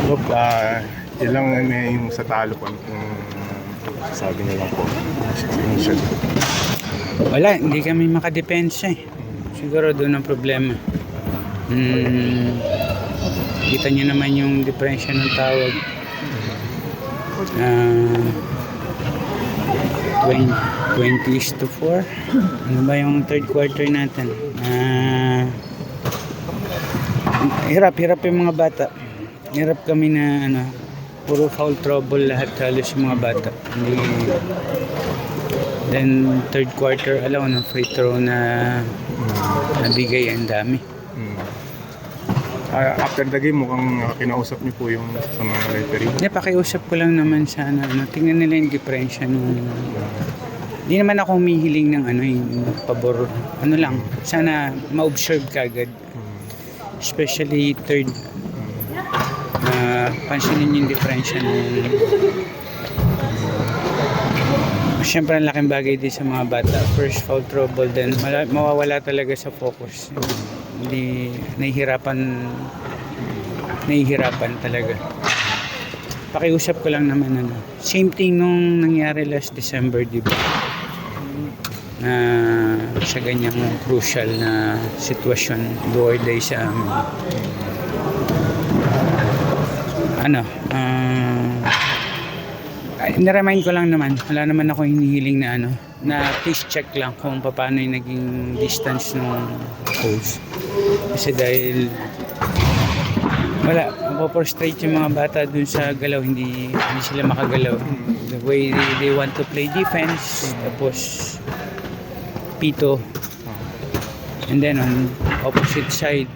Rob, yun lang yung sa talo po. Sabi niya lang po. Initial. Wala, hindi kami makadepensa eh. Siguro doon ang problema. Kita niyo naman yung diferensya ng tawag. 20-4. Ano ba yung third quarter natin? Hirap yung mga bata. Hirap kami na puro foul trouble lahat halos yung mga bata. Then third quarter, alam ko, free throw na nabigay, ang dami. After the game, mukhang kinausap niyo po yung sa mga referee. Hindi, pakiusap ko lang naman sa tingnan nila yung diferensya nung... Hindi naman ako humihiling ng yung pabor. Lang, sana ma-observe kagad. Especially third. Pansinin yung diferensya nung... Siyempre, ang laking bagay din sa mga bata. First foul trouble, then mawawala talaga sa focus. Hindi, nahihirapan talaga. Pakiusap ko lang naman same thing nung nangyari last December, di ba? Na sa ganyang crucial na sitwasyon, do or die sa amin. Niremind ko lang naman, wala naman ako hinihiling na please check lang kung paano yung naging distance ng post. Kasi dahil wala, mapoprostrate yung mga bata dun sa galaw, hindi sila makagalaw. The way they want to play defense, tapos pito. And then on opposite side,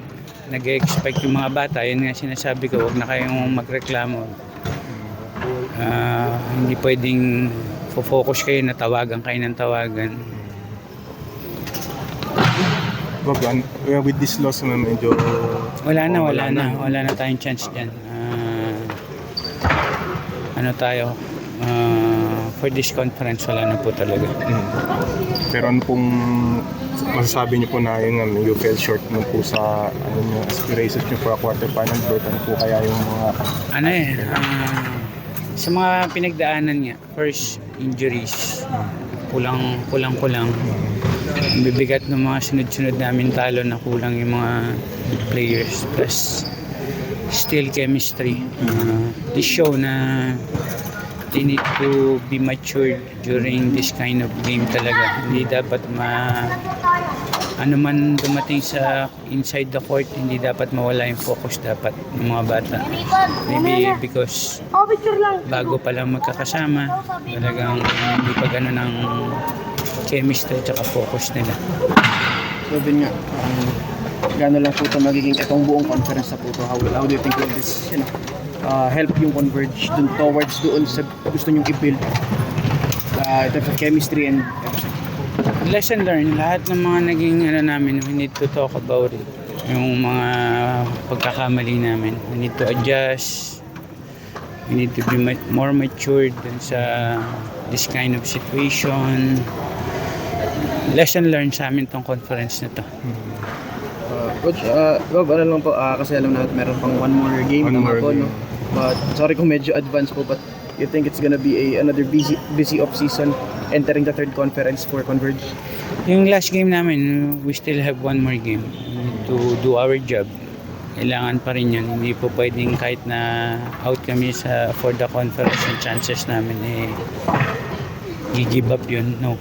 nag-expect yung mga bata, yun nga sinasabi ko, huwag na kayong magreklamo. Hindi pwedeng focus kayo na tawagan kayo ng tawagan. Bob, with this loss na medyo... Wala na tayong chance dyan. For this conference, wala na po talaga. Pero ano pong masasabi niyo po na you fell short mo po sa aspirations niyo for a quarterfinal berth? Ano po kaya yung mga... sa mga pinagdaanan niya, first injuries, kulang. Ang bibigat ng mga sunod-sunod namin talo na kulang yung mga players, plus still chemistry. This show na they need to be matured during this kind of game talaga. Hindi dapat man dumating sa inside the court, hindi dapat mawala yung focus dapat ng mga bata. Maybe because bago pa lang magkakasama, talagang hindi pa gano'n ang chemistry at focus nila. So din nga, gano'n lang po ito magiging itong buong conference na po ito. How do you think will this help yung converge dun towards doon sa gusto nyong i-build in terms of chemistry and lesson learned, lahat ng mga naging namin, we need to talk about it. Yung mga pagkakamali namin, we need to adjust, we need to be more matured dun sa this kind of situation. Lesson learned sa amin tong conference na to. Coach, Rob, ano lang po, kasi alam natin meron pang one more game po, no? But sorry kung medyo advanced po, but you think it's gonna be another busy off season entering the third conference for Converge? Yung last game namin, we still have one more game. We need to do our job. Kailangan pa rin yun. Hindi po pwedeng kahit na out kami for the conference, yung chances namin gi-give up yun. No.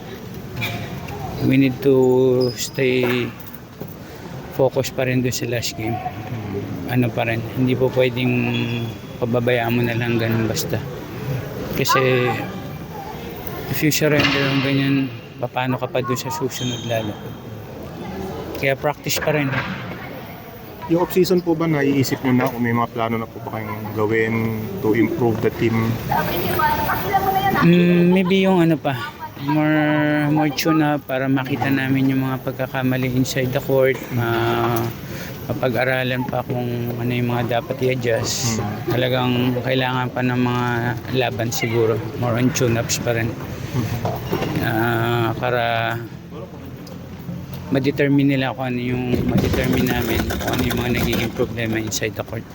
We need to stay focus pa rin doon sa last game. Pa rin, hindi po pwedeng pababayaan mo na lang ganun basta. Kasi if you surrender ang ganyan, paano ka pa doon sa susunod lalo. Kaya practice pa rin. Yung off-season po ba, naiisip nyo na kung may mga plano na po ba kayong gawin to improve the team? Maybe yung more tune up para makita namin yung mga pagkakamali inside the court. Mapag-aralan pa kung ano yung mga dapat i-adjust. Talagang kailangan pa ng mga laban siguro. More on tune-ups pa rin. Para ma-determine nila kung ano yung ma-determine namin kung ano yung mga nagiging problema inside the court.